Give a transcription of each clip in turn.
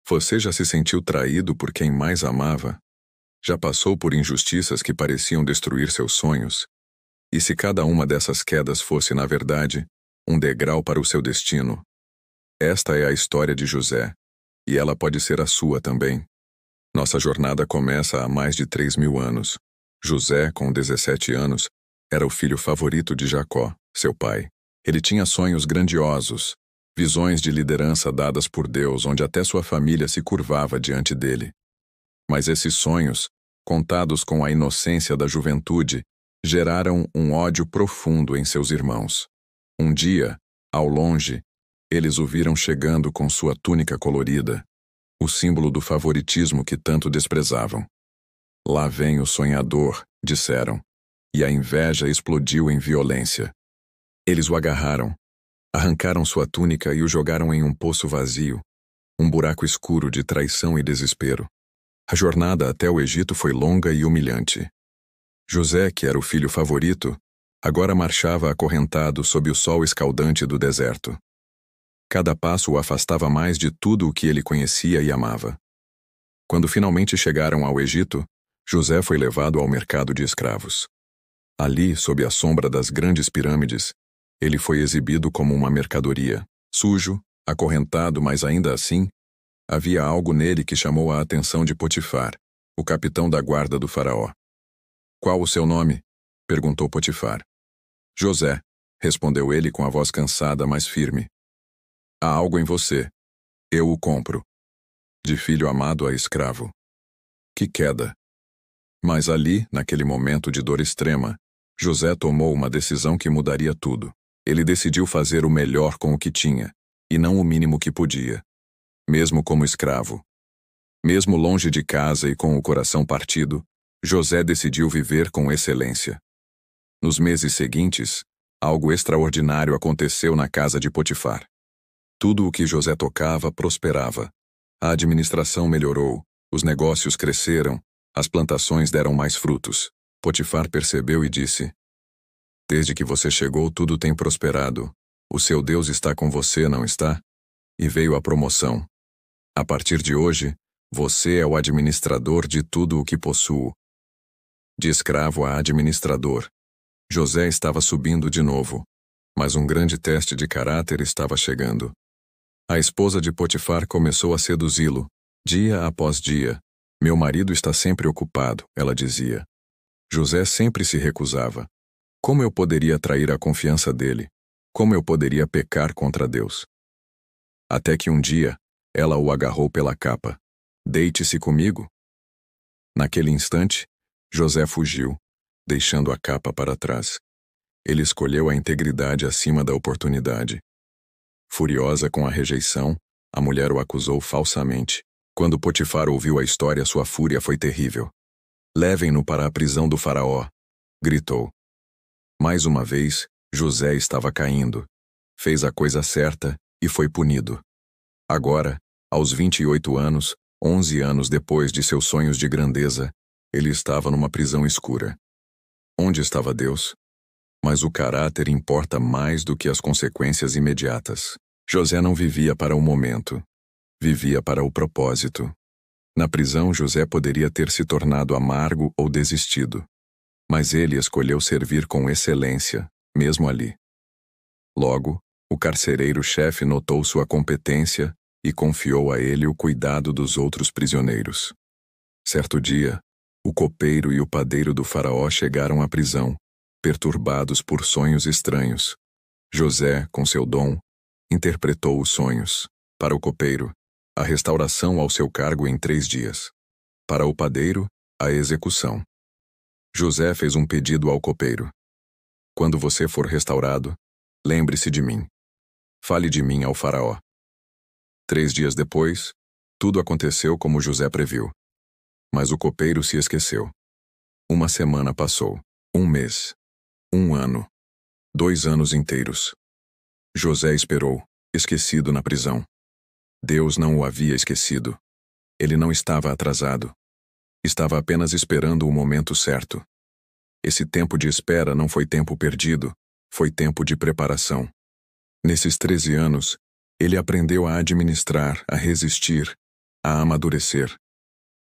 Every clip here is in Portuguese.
Você já se sentiu traído por quem mais amava? Já passou por injustiças que pareciam destruir seus sonhos? E se cada uma dessas quedas fosse, na verdade, um degrau para o seu destino? Esta é a história de José, e ela pode ser a sua também. Nossa jornada começa há mais de 3.000 anos. José, com 17 anos, era o filho favorito de Jacó, seu pai. Ele tinha sonhos grandiosos, visões de liderança dadas por Deus, onde até sua família se curvava diante dele. Mas esses sonhos, contados com a inocência da juventude, geraram um ódio profundo em seus irmãos. Um dia, ao longe, eles o viram chegando com sua túnica colorida, o símbolo do favoritismo que tanto desprezavam. Lá vem o sonhador, disseram, e a inveja explodiu em violência. Eles o agarraram, arrancaram sua túnica e o jogaram em um poço vazio, um buraco escuro de traição e desespero. A jornada até o Egito foi longa e humilhante. José, que era o filho favorito, agora marchava acorrentado sob o sol escaldante do deserto. Cada passo o afastava mais de tudo o que ele conhecia e amava. Quando finalmente chegaram ao Egito, José foi levado ao mercado de escravos. Ali, sob a sombra das grandes pirâmides, ele foi exibido como uma mercadoria, sujo, acorrentado, mas ainda assim, havia algo nele que chamou a atenção de Potifar, o capitão da guarda do faraó. "Qual o seu nome?" perguntou Potifar. "José", respondeu ele com a voz cansada, mas firme. "Há algo em você. Eu o compro. De filho amado a escravo." Que queda! Mas ali, naquele momento de dor extrema, José tomou uma decisão que mudaria tudo. Ele decidiu fazer o melhor com o que tinha, e não o mínimo que podia. Mesmo como escravo. Mesmo longe de casa e com o coração partido, José decidiu viver com excelência. Nos meses seguintes, algo extraordinário aconteceu na casa de Potifar. Tudo o que José tocava prosperava. A administração melhorou, os negócios cresceram, as plantações deram mais frutos. Potifar percebeu e disse: "Desde que você chegou, tudo tem prosperado. O seu Deus está com você, não está?" E veio a promoção. "A partir de hoje, você é o administrador de tudo o que possuo." De escravo a administrador, José estava subindo de novo, mas um grande teste de caráter estava chegando. A esposa de Potifar começou a seduzi-lo, dia após dia. "Meu marido está sempre ocupado", ela dizia. José sempre se recusava. Como eu poderia trair a confiança dele? Como eu poderia pecar contra Deus? Até que um dia, ela o agarrou pela capa. "Deite-se comigo." Naquele instante, José fugiu, deixando a capa para trás. Ele escolheu a integridade acima da oportunidade. Furiosa com a rejeição, a mulher o acusou falsamente. Quando Potifar ouviu a história, sua fúria foi terrível. "Levem-no para a prisão do faraó", gritou. Mais uma vez, José estava caindo. Fez a coisa certa e foi punido. Agora, aos 28 anos, 11 anos depois de seus sonhos de grandeza, ele estava numa prisão escura. Onde estava Deus? Mas o caráter importa mais do que as consequências imediatas. José não vivia para o momento. Vivia para o propósito. Na prisão, José poderia ter se tornado amargo ou desistido. Mas ele escolheu servir com excelência, mesmo ali. Logo, o carcereiro-chefe notou sua competência e confiou a ele o cuidado dos outros prisioneiros. Certo dia, o copeiro e o padeiro do faraó chegaram à prisão, perturbados por sonhos estranhos. José, com seu dom, interpretou os sonhos. Para o copeiro, a restauração ao seu cargo em 3 dias. Para o padeiro, a execução. José fez um pedido ao copeiro: "Quando você for restaurado, lembre-se de mim. Fale de mim ao faraó." 3 dias depois, tudo aconteceu como José previu. Mas o copeiro se esqueceu. 1 semana passou, 1 mês, 1 ano, 2 anos inteiros. José esperou, esquecido na prisão. Deus não o havia esquecido. Ele não estava atrasado. Estava apenas esperando o momento certo. Esse tempo de espera não foi tempo perdido, foi tempo de preparação. Nesses 13 anos, ele aprendeu a administrar, a resistir, a amadurecer.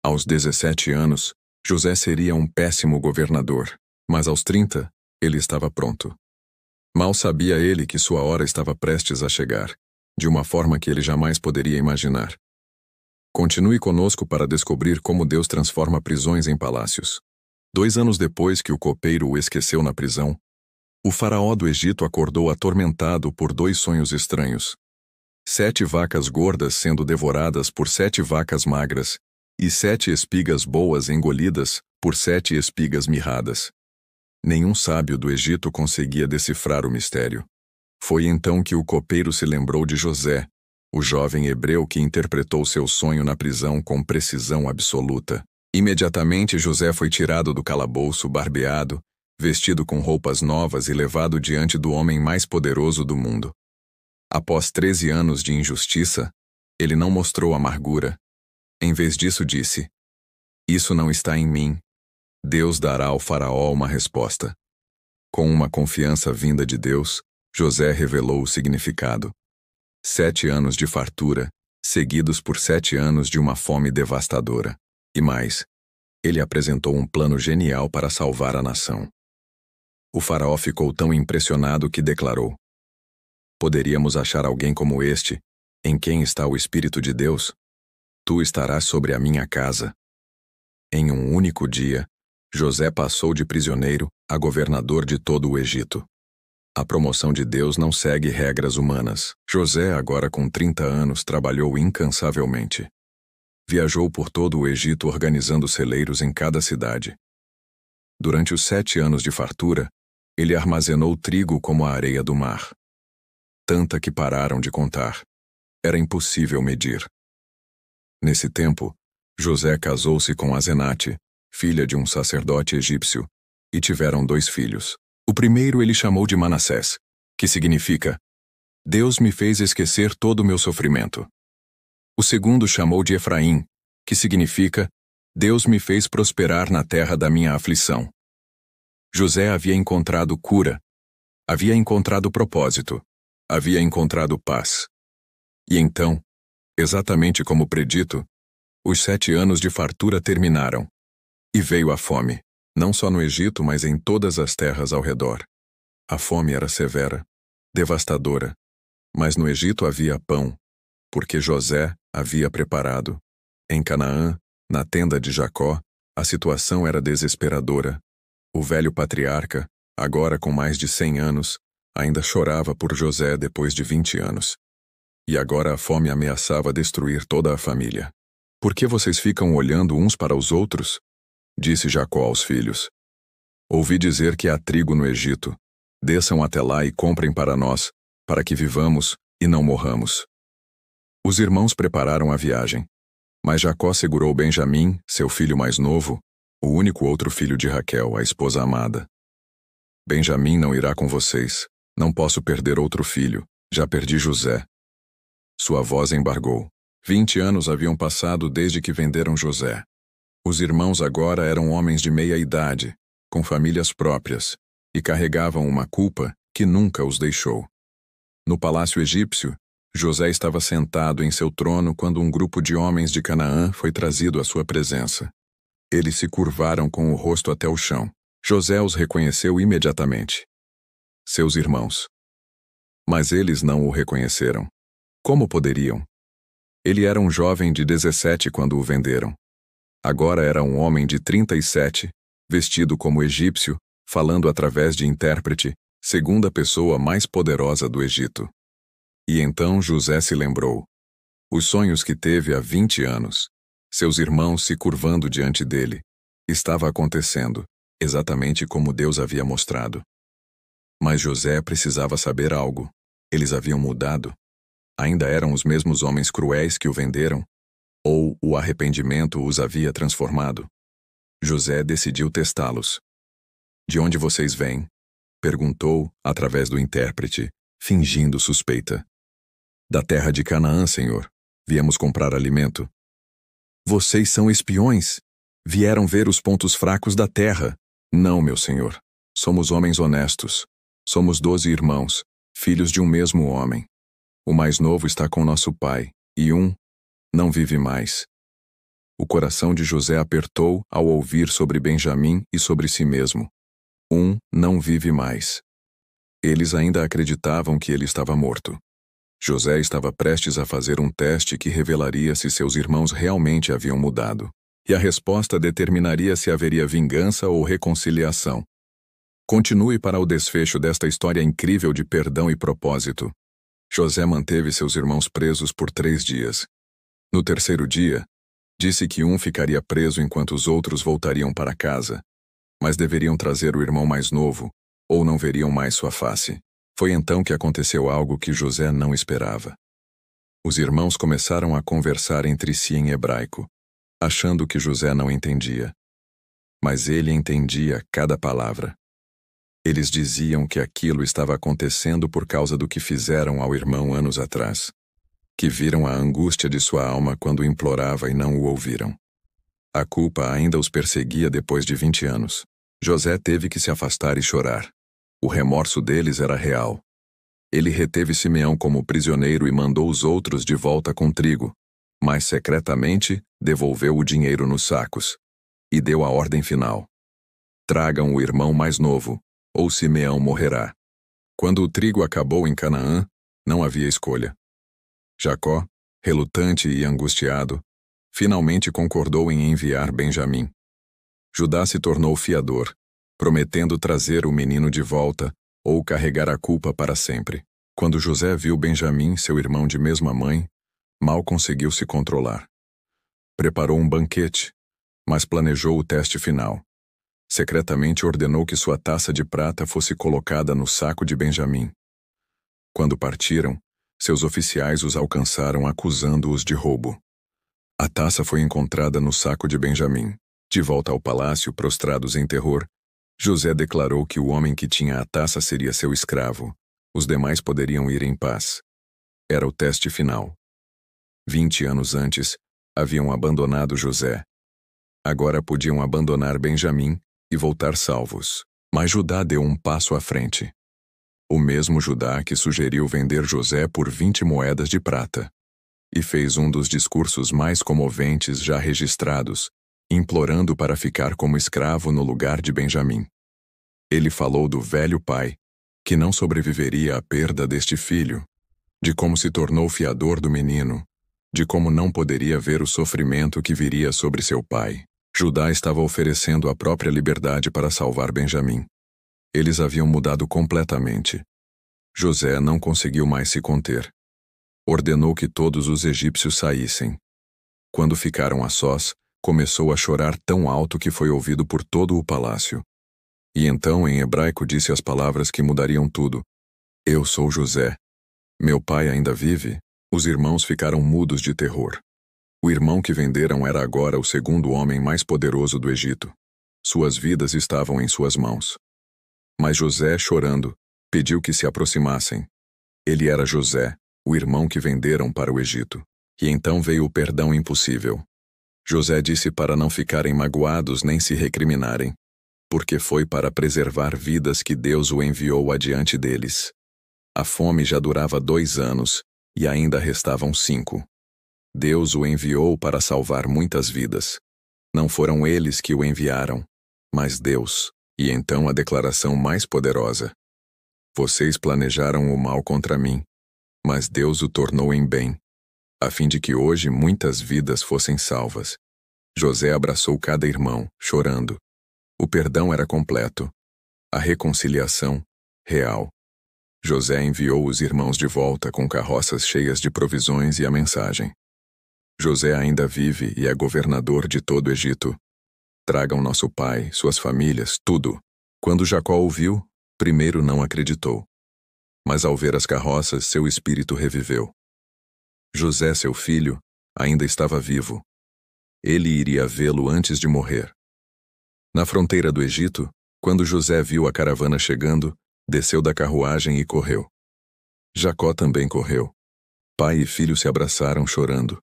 Aos 17 anos, José seria um péssimo governador, mas aos 30, ele estava pronto. Mal sabia ele que sua hora estava prestes a chegar, de uma forma que ele jamais poderia imaginar. Continue conosco para descobrir como Deus transforma prisões em palácios. 2 anos depois que o copeiro o esqueceu na prisão, o faraó do Egito acordou atormentado por 2 sonhos estranhos. 7 vacas gordas sendo devoradas por 7 vacas magras, e 7 espigas boas engolidas por 7 espigas mirradas. Nenhum sábio do Egito conseguia decifrar o mistério. Foi então que o copeiro se lembrou de José, o jovem hebreu que interpretou seu sonho na prisão com precisão absoluta. Imediatamente José foi tirado do calabouço, barbeado, vestido com roupas novas e levado diante do homem mais poderoso do mundo. Após 13 anos de injustiça, ele não mostrou amargura. Em vez disso disse: "Isso não está em mim. Deus dará ao faraó uma resposta." Com uma confiança vinda de Deus, José revelou o significado. 7 anos de fartura, seguidos por 7 anos de uma fome devastadora. E mais, ele apresentou um plano genial para salvar a nação. O faraó ficou tão impressionado que declarou: "Poderíamos achar alguém como este, em quem está o Espírito de Deus? Tu estarás sobre a minha casa." Em um único dia, José passou de prisioneiro a governador de todo o Egito. A promoção de Deus não segue regras humanas. José, agora com 30 anos, trabalhou incansavelmente. Viajou por todo o Egito organizando celeiros em cada cidade. Durante os 7 anos de fartura, ele armazenou trigo como a areia do mar. Tanta que pararam de contar. Era impossível medir. Nesse tempo, José casou-se com Asenate, filha de um sacerdote egípcio, e tiveram 2 filhos. O primeiro ele chamou de Manassés, que significa: "Deus me fez esquecer todo o meu sofrimento." O segundo chamou de Efraim, que significa: "Deus me fez prosperar na terra da minha aflição." José havia encontrado cura, havia encontrado propósito, havia encontrado paz. E então, exatamente como predito, os 7 anos de fartura terminaram. E veio a fome, não só no Egito, mas em todas as terras ao redor. A fome era severa, devastadora, mas no Egito havia pão, porque José havia preparado. Em Canaã, na tenda de Jacó, a situação era desesperadora. O velho patriarca, agora com mais de 100 anos, ainda chorava por José depois de 20 anos. E agora a fome ameaçava destruir toda a família. "Por que vocês ficam olhando uns para os outros?" disse Jacó aos filhos. "Ouvi dizer que há trigo no Egito. Desçam até lá e comprem para nós, para que vivamos e não morramos." Os irmãos prepararam a viagem, mas Jacó segurou Benjamim, seu filho mais novo, o único outro filho de Raquel, a esposa amada. "Benjamim não irá com vocês. Não posso perder outro filho. Já perdi José." Sua voz embargou. 20 anos haviam passado desde que venderam José. Os irmãos agora eram homens de meia idade, com famílias próprias, e carregavam uma culpa que nunca os deixou. No palácio egípcio, José estava sentado em seu trono quando um grupo de homens de Canaã foi trazido à sua presença. Eles se curvaram com o rosto até o chão. José os reconheceu imediatamente. Seus irmãos. Mas eles não o reconheceram. Como poderiam? Ele era um jovem de 17 quando o venderam. Agora era um homem de 37, vestido como egípcio, falando através de intérprete, segunda pessoa mais poderosa do Egito. E então José se lembrou. Os sonhos que teve há 20 anos, seus irmãos se curvando diante dele, estava acontecendo, exatamente como Deus havia mostrado. Mas José precisava saber algo. Eles haviam mudado. Ainda eram os mesmos homens cruéis que o venderam? Ou o arrependimento os havia transformado? José decidiu testá-los. "De onde vocês vêm?" perguntou, através do intérprete, fingindo suspeita. "Da terra de Canaã, senhor. Viemos comprar alimento." "Vocês são espiões? Vieram ver os pontos fracos da terra." "Não, meu senhor. Somos homens honestos. Somos 12 irmãos, filhos de um mesmo homem. O mais novo está com nosso pai, e um não vive mais. O coração de José apertou ao ouvir sobre Benjamim e sobre si mesmo. Não vive mais. Eles ainda acreditavam que ele estava morto. José estava prestes a fazer um teste que revelaria se seus irmãos realmente haviam mudado. E a resposta determinaria se haveria vingança ou reconciliação. Continue para o desfecho desta história incrível de perdão e propósito. José manteve seus irmãos presos por 3 dias. No terceiro dia, disse que um ficaria preso enquanto os outros voltariam para casa, mas deveriam trazer o irmão mais novo, ou não veriam mais sua face. Foi então que aconteceu algo que José não esperava. Os irmãos começaram a conversar entre si em hebraico, achando que José não entendia. Mas ele entendia cada palavra. Eles diziam que aquilo estava acontecendo por causa do que fizeram ao irmão anos atrás, que viram a angústia de sua alma quando implorava e não o ouviram. A culpa ainda os perseguia depois de 20 anos. José teve que se afastar e chorar. O remorso deles era real. Ele reteve Simeão como prisioneiro e mandou os outros de volta com trigo, mas secretamente devolveu o dinheiro nos sacos e deu a ordem final: tragam o irmão mais novo, ou Simeão morrerá. Quando o trigo acabou em Canaã, não havia escolha. Jacó, relutante e angustiado, finalmente concordou em enviar Benjamim. Judá se tornou fiador, prometendo trazer o menino de volta ou carregar a culpa para sempre. Quando José viu Benjamim, seu irmão de mesma mãe, mal conseguiu se controlar. Preparou um banquete, mas planejou o teste final. Secretamente ordenou que sua taça de prata fosse colocada no saco de Benjamim. Quando partiram, seus oficiais os alcançaram acusando-os de roubo. A taça foi encontrada no saco de Benjamim. De volta ao palácio, prostrados em terror, José declarou que o homem que tinha a taça seria seu escravo. Os demais poderiam ir em paz. Era o teste final. 20 anos antes, haviam abandonado José. Agora podiam abandonar Benjamim e voltar salvos. Mas Judá deu um passo à frente. O mesmo Judá que sugeriu vender José por 20 moedas de prata. E fez um dos discursos mais comoventes já registrados, implorando para ficar como escravo no lugar de Benjamim. Ele falou do velho pai, que não sobreviveria à perda deste filho, de como se tornou fiador do menino, de como não poderia ver o sofrimento que viria sobre seu pai. Judá estava oferecendo a própria liberdade para salvar Benjamim. Eles haviam mudado completamente. José não conseguiu mais se conter. Ordenou que todos os egípcios saíssem. Quando ficaram a sós, começou a chorar tão alto que foi ouvido por todo o palácio. E então, em hebraico, disse as palavras que mudariam tudo: Eu sou José. Meu pai ainda vive? Os irmãos ficaram mudos de terror. O irmão que venderam era agora o segundo homem mais poderoso do Egito. Suas vidas estavam em suas mãos. Mas José, chorando, pediu que se aproximassem. Ele era José, o irmão que venderam para o Egito. E então veio o perdão impossível. José disse para não ficarem magoados nem se recriminarem, porque foi para preservar vidas que Deus o enviou adiante deles. A fome já durava 2 anos, e ainda restavam 5. Deus o enviou para salvar muitas vidas. Não foram eles que o enviaram, mas Deus. E então a declaração mais poderosa: Vocês planejaram o mal contra mim, mas Deus o tornou em bem, a fim de que hoje muitas vidas fossem salvas. José abraçou cada irmão, chorando. O perdão era completo. A reconciliação, real. José enviou os irmãos de volta com carroças cheias de provisões e a mensagem: José ainda vive e é governador de todo o Egito. Tragam nosso pai, suas famílias, tudo. Quando Jacó ouviu, primeiro não acreditou. Mas ao ver as carroças, seu espírito reviveu. José, seu filho, ainda estava vivo. Ele iria vê-lo antes de morrer. Na fronteira do Egito, quando José viu a caravana chegando, desceu da carruagem e correu. Jacó também correu. Pai e filho se abraçaram chorando.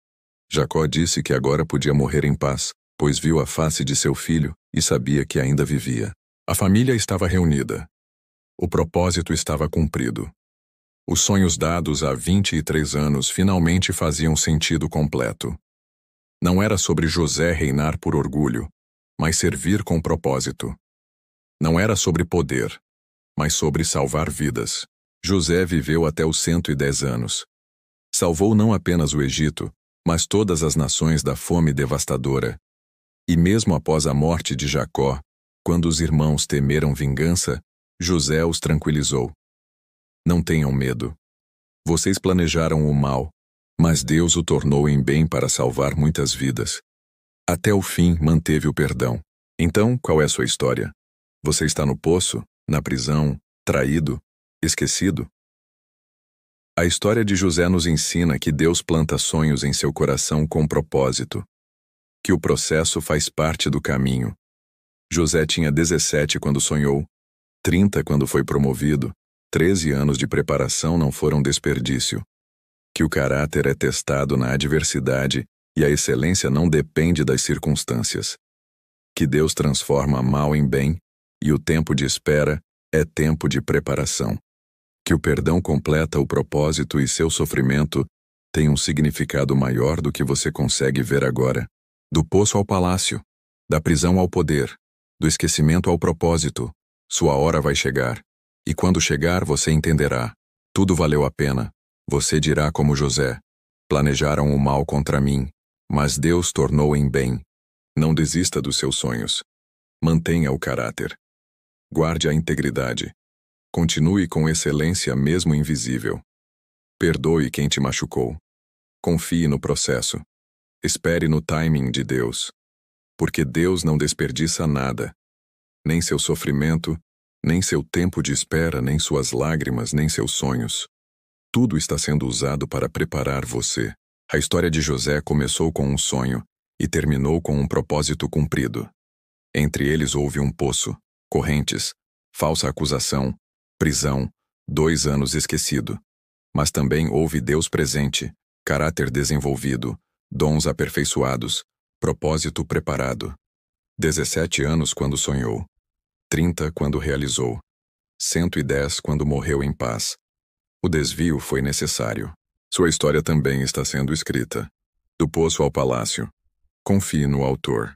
Jacó disse que agora podia morrer em paz, pois viu a face de seu filho e sabia que ainda vivia. A família estava reunida. O propósito estava cumprido. Os sonhos dados há 23 anos finalmente faziam sentido completo. Não era sobre José reinar por orgulho, mas servir com propósito. Não era sobre poder, mas sobre salvar vidas. José viveu até os 110 anos. Salvou não apenas o Egito, mas todas as nações da fome devastadora. E mesmo após a morte de Jacó, quando os irmãos temeram vingança, José os tranquilizou. Não tenham medo. Vocês planejaram o mal, mas Deus o tornou em bem para salvar muitas vidas. Até o fim manteve o perdão. Então, qual é a sua história? Você está no poço, na prisão, traído, esquecido? A história de José nos ensina que Deus planta sonhos em seu coração com propósito, que o processo faz parte do caminho. José tinha 17 quando sonhou, 30 quando foi promovido, 13 anos de preparação não foram desperdício. Que o caráter é testado na adversidade e a excelência não depende das circunstâncias. Que Deus transforma mal em bem e o tempo de espera é tempo de preparação. Que o perdão completa o propósito e seu sofrimento tem um significado maior do que você consegue ver agora. Do poço ao palácio, da prisão ao poder, do esquecimento ao propósito, sua hora vai chegar. E quando chegar, você entenderá. Tudo valeu a pena. Você dirá como José: planejaram o mal contra mim, mas Deus tornou em bem. Não desista dos seus sonhos. Mantenha o caráter. Guarde a integridade. Continue com excelência mesmo invisível. Perdoe quem te machucou. Confie no processo. Espere no timing de Deus. Porque Deus não desperdiça nada. Nem seu sofrimento, nem seu tempo de espera, nem suas lágrimas, nem seus sonhos. Tudo está sendo usado para preparar você. A história de José começou com um sonho e terminou com um propósito cumprido. Entre eles houve um poço, correntes, falsa acusação, prisão, 2 anos esquecido. Mas também houve Deus presente, caráter desenvolvido, dons aperfeiçoados, propósito preparado. 17 anos quando sonhou, 30 quando realizou, 110 quando morreu em paz. O desvio foi necessário. Sua história também está sendo escrita. Do poço ao palácio. Confie no autor.